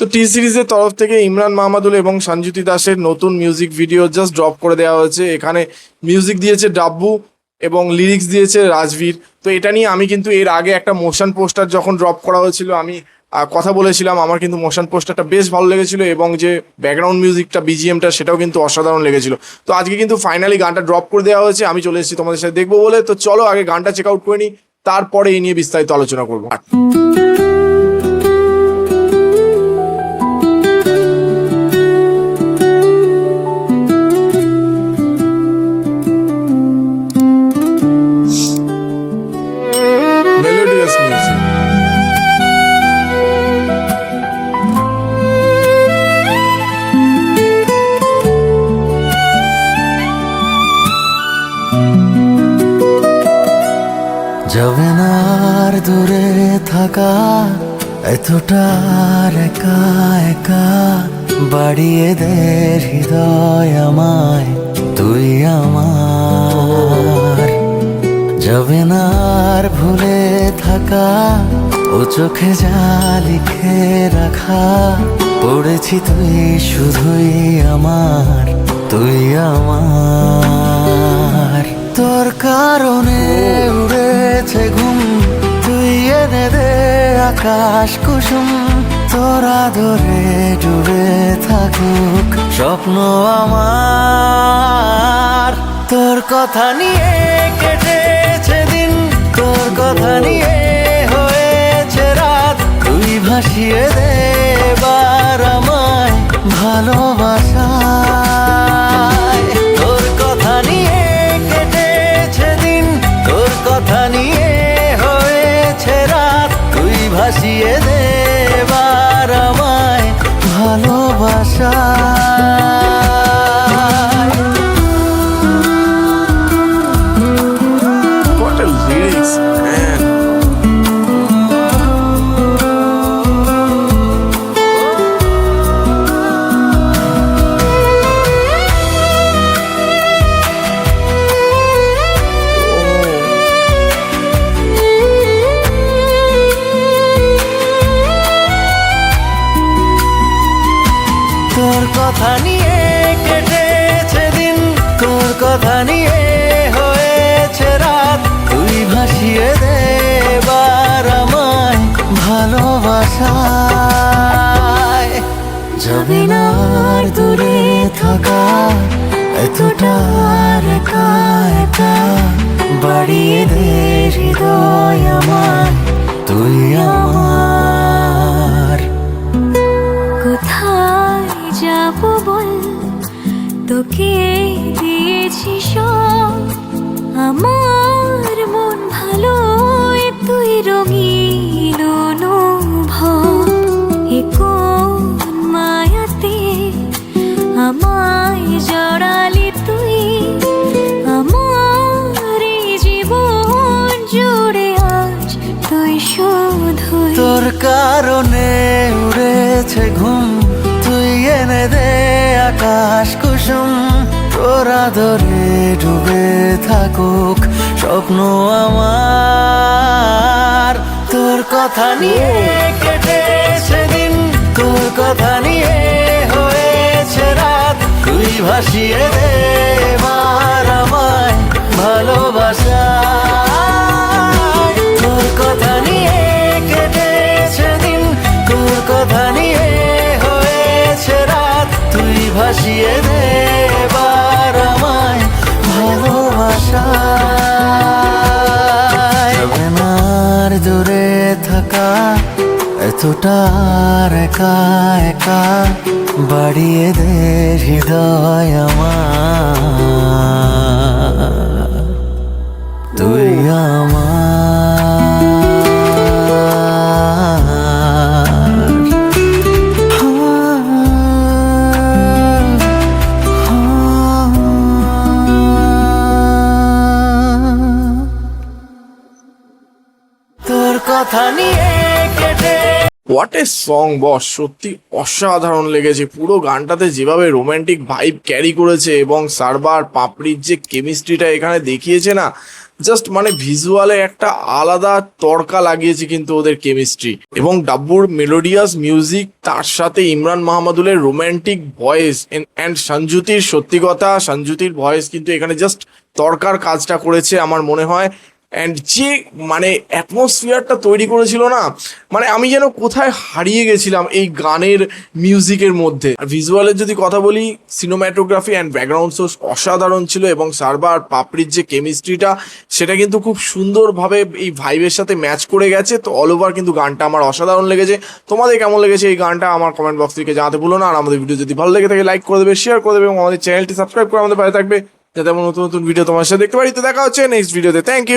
তো টি সিরিজের তরফ থেকে ইমরান মাহমুদুল এবং সঞ্জুতি দাসের নতুন মিউজিক ভিডিও জাস্ট ড্রপ করে দেওয়া হয়েছে। এখানে মিউজিক দিয়েছে ডাব্বু এবং লিরিক্স দিয়েছে রাজবীর। তো এটা নিয়ে আমি কিন্তু এর আগে একটা মোশন পোস্টার যখন ড্রপ করা হয়েছিল আমি কথা বলেছিলাম, আমার কিন্তু মোশন পোস্টারটা বেশ ভালো লেগেছিল এবং যে ব্যাকগ্রাউন্ড মিউজিকটা বিজিএমটা সেটাও কিন্তু অসাধারণ লেগেছিল। তো আজকে কিন্তু ফাইনালি গানটা ড্রপ করে দেওয়া হয়েছে, আমি চলে এসেছি তোমাদের সাথে দেখবো বলে। তো চলো আগে গানটা চেক আউট করে নিই, তারপরে এই নিয়ে বিস্তারিত আলোচনা করবো। Melodious music. যাবে না আর দূরে থাকা, এতটা একা একা বাড়িয়ে দে হৃদয় আমায়, তুই আমার। যাবে না আর ভুলে থাকা, ও চোখে যা লিখে রাখা, পড়েছি তুই শুধুই আমার, তুই আমার। তোর কারণে উড়েছে ঘুম, তুই এনে দে আকাশ কুসুম, তোর আদরে ডুবে থাকুক স্বপ্ন আমার। তোর কথা নিয়ে কেটেছে দিন, তোর কথা নিয়ে হয়েছে রাত, তুই ভাসিয়ে দে এবার আমায় ভালোবাসায়। তোর কথা নিয়ে কেটেছে দিন, তোর কথা নিয়ে হয়েছে রাত, তুই ভাসিয়ে দে এবার আমায় ভালোবাসায়। What a lyrics, man. তোর কথা নিয়ে কেটেছে দিন, তোর কথা নিয়ে হয়েছে রাত, তুই ভাসিয়ে দে এবার আমায় ভালোবাসায়। যাবে না আর দূরে থাকা, এতটা একা একা বাড়িয়ে দে হৃদয় আমায়, তুই আমার। কোথায় যাব বল, তোকে দিয়েছি সব, আমার মন ভালো তুই রঙিন অনুভব। এ কোন মায়াতে আমায় জড়ালি তুই, আমার এই জীবন জুড়ে আজ তুই শুধুই। তোর কারণে উড়েছে ঘুম, তুই এনে দে আকাশ কুসুম, তোর আদরে ডুবে থাকুক স্বপ্ন আমার। তোর কথা নিয়ে কেটেছে দিন, তোর কথা নিয়ে হয়েছে রাত, তুই ভাসিয়ে দে এবার আমায় ভালোবাসায়। তোর কথা নিয়ে কেটেছে দিন, তোর কথা নিয়ে হয়েছে রাত, তুই ভাসিয়ে দে এবার আমায় ভালোবাসায়। যাবে না আর দূরে থাকা, এতটা একা একা বাড়িয়ে দে হৃদয় আমার, তুই আমার। তোর কথা নিয়ে কেটে হোয়াট এ সং বস, সত্যি অসাধারণ লেগেছে। পুরো গানটাতে যেভাবে রোমান্টিক ভাইব ক্যারি করেছে এবং সারবার পাপড়ির যে কেমিস্ট্রিটা এখানে দেখিয়েছে না, জাস্ট মানে ভিজুয়ালে একটা আলাদা তড়কা লাগিয়েছে কিন্তু ওদের কেমিস্ট্রি, এবং ডাব্বুর মেলোডিয়াস মিউজিক তার সাথে ইমরান মাহমুদুলের রোমান্টিক ভয়েস অ্যান্ড সঞ্জুতির, সত্যি কথা সঞ্জুতির ভয়েস কিন্তু এখানে জাস্ট তড়কার কাজটা করেছে আমার মনে হয়। অ্যান্ড যে মানে অ্যাটমসফিয়ারটা তৈরি করেছিল না, মানে আমি যেন কোথায় হারিয়ে গেছিলাম এই গানের মিউজিকের মধ্যে। আর ভিজুয়ালের যদি কথা বলি, সিনেমাটোগ্রাফি অ্যান্ড ব্যাকগ্রাউন্ড সোর্স অসাধারণ ছিল, এবং সারবা আর পাপড়ির যে কেমিস্ট্রিটা সেটা কিন্তু খুব সুন্দরভাবে এই ভাইবের সাথে ম্যাচ করে গেছে। তো অল ওভার কিন্তু গানটা আমার অসাধারণ লেগেছে। তোমাদের কেমন লেগেছে এই গানটা আমার কমেন্ট বক্স থেকে জানাতে ভুলো না। আর আমাদের ভিডিও যদি ভালো লেগে থাকে লাইক করে দেবে, শেয়ার করে দেবে, এবং আমাদের চ্যানেলটি সাবস্ক্রাইব করে আমাদের পাশে থাকবে, যাতে আমরা নতুন নতুন ভিডিও তোমার সাথে দেখতে পারি। তো দেখা হচ্ছে নেক্সট ভিডিওতে। Thank you.